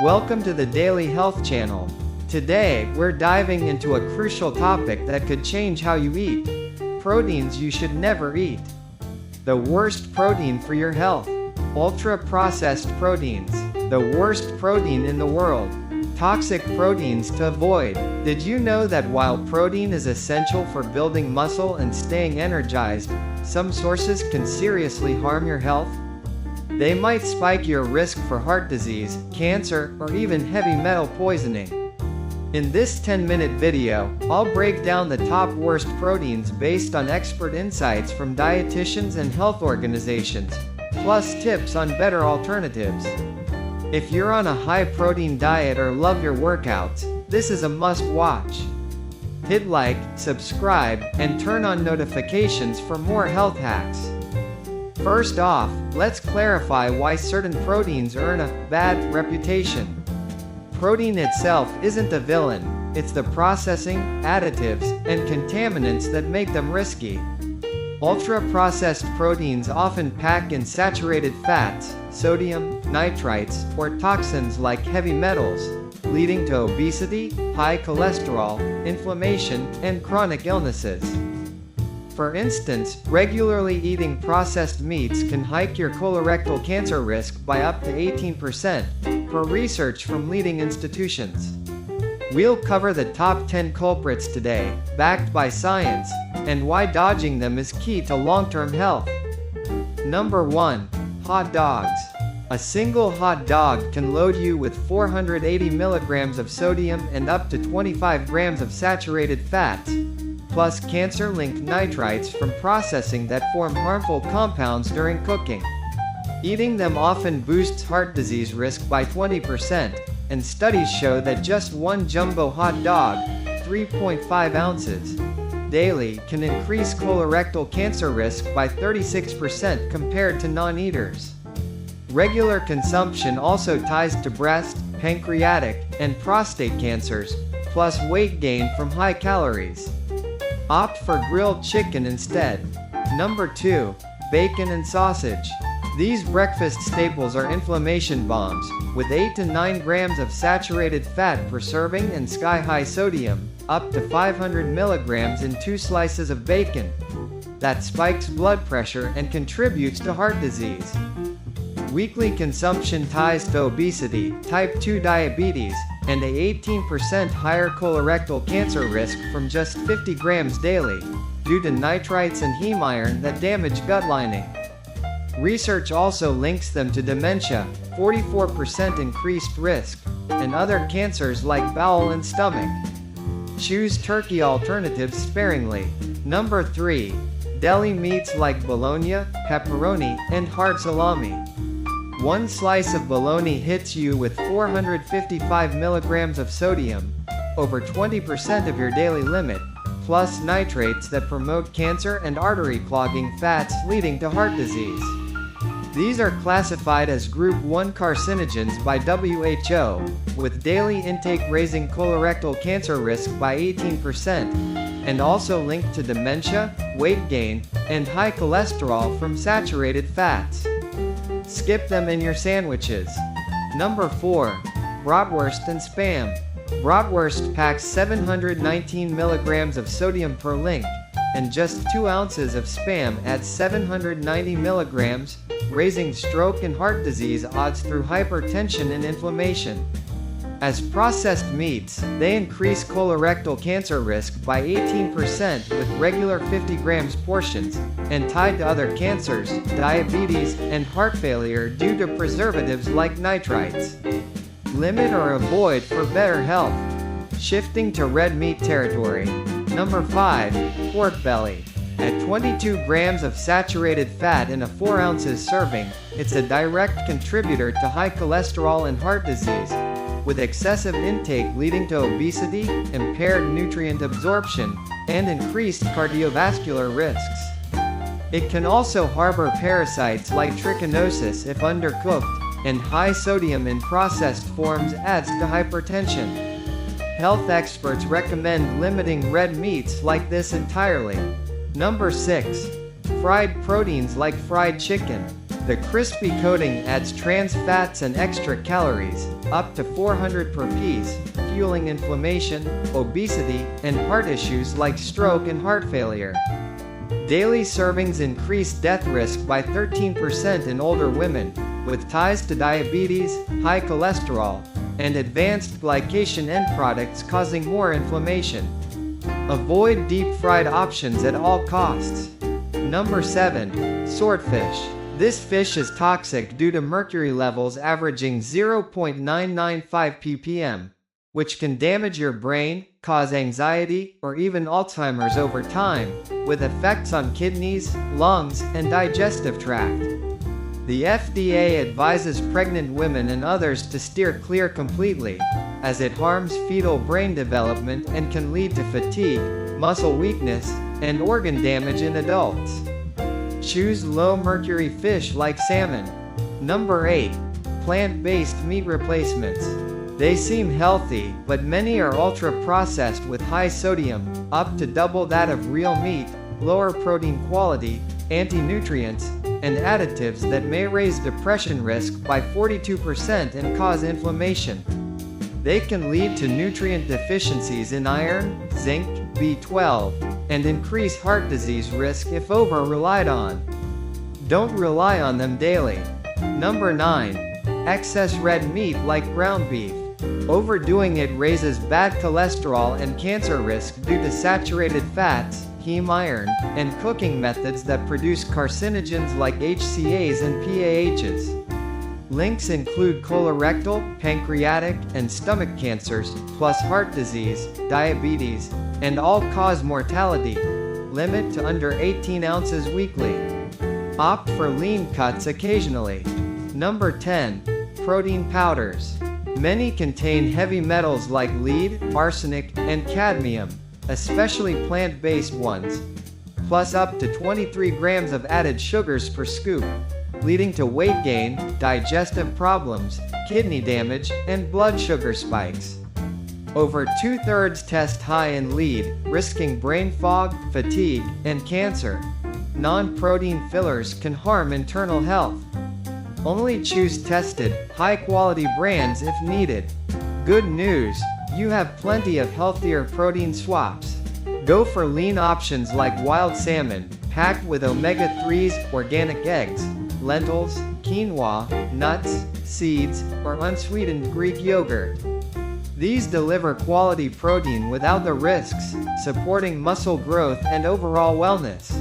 Welcome to the Daily Health Channel. Today, we're diving into a crucial topic that could change how you eat. Proteins you should never eat. The worst protein for your health. Ultra-processed proteins. The worst protein in the world. Toxic proteins to avoid. Did you know that while protein is essential for building muscle and staying energized, some sources can seriously harm your health? They might spike your risk for heart disease, cancer, or even heavy metal poisoning. In this 10-minute video, I'll break down the top worst proteins based on expert insights from dietitians and health organizations, plus tips on better alternatives. If you're on a high-protein diet or love your workouts, this is a must-watch. Hit like, subscribe, and turn on notifications for more health hacks. First off, let's clarify why certain proteins earn a bad reputation. Protein itself isn't a villain, it's the processing, additives, and contaminants that make them risky. Ultra-processed proteins often pack in saturated fats, sodium, nitrites, or toxins like heavy metals, leading to obesity, high cholesterol, inflammation, and chronic illnesses. For instance, regularly eating processed meats can hike your colorectal cancer risk by up to 18%, per research from leading institutions. We'll cover the top 10 culprits today, backed by science, and why dodging them is key to long-term health. Number 1. Hot dogs. A single hot dog can load you with 480 milligrams of sodium and up to 25 grams of saturated fats, plus cancer-linked nitrites from processing that form harmful compounds during cooking. Eating them often boosts heart disease risk by 20%, and studies show that just one jumbo hot dog, 3.5 ounces, daily can increase colorectal cancer risk by 36% compared to non-eaters. Regular consumption also ties to breast, pancreatic, and prostate cancers, plus weight gain from high calories. Opt for grilled chicken instead. Number 2. Bacon and sausage. These breakfast staples are inflammation bombs, with 8 to 9 grams of saturated fat per serving and sky-high sodium, up to 500 milligrams in 2 slices of bacon. That spikes blood pressure and contributes to heart disease. Weekly consumption ties to obesity, type 2 diabetes, and a 18% higher colorectal cancer risk from just 50 grams daily, due to nitrites and heme iron that damage gut lining. Research also links them to dementia, 44% increased risk, and other cancers like bowel and stomach. Choose turkey alternatives sparingly. Number 3. Deli meats like Bologna, pepperoni, and hard salami. One slice of bologna hits you with 455 milligrams of sodium, over 20% of your daily limit, plus nitrates that promote cancer and artery-clogging fats leading to heart disease. These are classified as Group 1 carcinogens by WHO, with daily intake raising colorectal cancer risk by 18%, and also linked to dementia, weight gain, and high cholesterol from saturated fats. Skip them in your sandwiches. Number 4. Bratwurst and Spam. Bratwurst packs 719 milligrams of sodium per link, and just 2 ounces of Spam adds 790 milligrams, raising stroke and heart disease odds through hypertension and inflammation. As processed meats, they increase colorectal cancer risk by 18% with regular 50 grams portions, and tied to other cancers, diabetes, and heart failure due to preservatives like nitrites. Limit or avoid for better health. Shifting to red meat territory. Number 5. Pork belly. At 22 grams of saturated fat in a 4 ounces serving, it's a direct contributor to high cholesterol and heart disease, with excessive intake leading to obesity, impaired nutrient absorption, and increased cardiovascular risks. It can also harbor parasites like trichinosis if undercooked, and high sodium in processed forms adds to hypertension. Health experts recommend limiting red meats like this entirely. Number 6. Fried proteins like fried chicken. The crispy coating adds trans fats and extra calories, up to 400 per piece, fueling inflammation, obesity, and heart issues like stroke and heart failure. Daily servings increase death risk by 13% in older women, with ties to diabetes, high cholesterol, and advanced glycation end products causing more inflammation. Avoid deep-fried options at all costs. Number 7. Swordfish. This fish is toxic due to mercury levels averaging 0.995 ppm, which can damage your brain, cause anxiety, or even Alzheimer's over time, with effects on kidneys, lungs, and digestive tract. The FDA advises pregnant women and others to steer clear completely, as it harms fetal brain development and can lead to fatigue, muscle weakness, and organ damage in adults. Choose low-mercury fish like salmon. Number 8. Plant-based meat replacements. They seem healthy, but many are ultra-processed with high sodium, up to double that of real meat, lower protein quality, anti-nutrients, and additives that may raise depression risk by 42% and cause inflammation. They can lead to nutrient deficiencies in iron, zinc, B12, and increase heart disease risk if over-relied on. Don't rely on them daily. Number 9. Excess red meat like ground beef. Overdoing it raises bad cholesterol and cancer risk due to saturated fats, heme iron, and cooking methods that produce carcinogens like HCAs and PAHs. Links include colorectal, pancreatic, and stomach cancers, plus heart disease, diabetes, and all-cause mortality. Limit to under 18 ounces weekly. Opt for lean cuts occasionally. Number 10. Protein powders. Many contain heavy metals like lead, arsenic, and cadmium, especially plant-based ones, plus up to 23 grams of added sugars per scoop, leading to weight gain, digestive problems, kidney damage, and blood sugar spikes. Over 2/3 test high in lead, risking brain fog, fatigue, and cancer. Non-protein fillers can harm internal health. Only choose tested, high-quality brands if needed. Good news, you have plenty of healthier protein swaps. Go for lean options like wild salmon, packed with omega-3s, organic eggs, lentils, quinoa, nuts, seeds, or unsweetened Greek yogurt. These deliver quality protein without the risks, supporting muscle growth and overall wellness.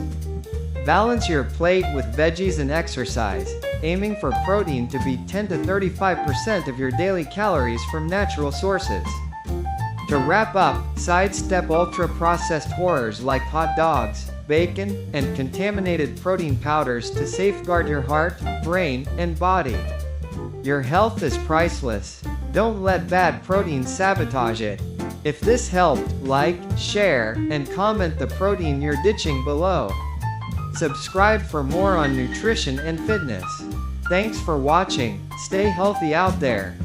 Balance your plate with veggies and exercise, aiming for protein to be 10 to 35% of your daily calories from natural sources. To wrap up, sidestep ultra-processed horrors like hot dogs, bacon, and contaminated protein powders to safeguard your heart, brain, and body. Your health is priceless. Don't let bad protein sabotage it. If this helped, like, share, and comment the protein you're ditching below. Subscribe for more on nutrition and fitness. Thanks for watching. Stay healthy out there.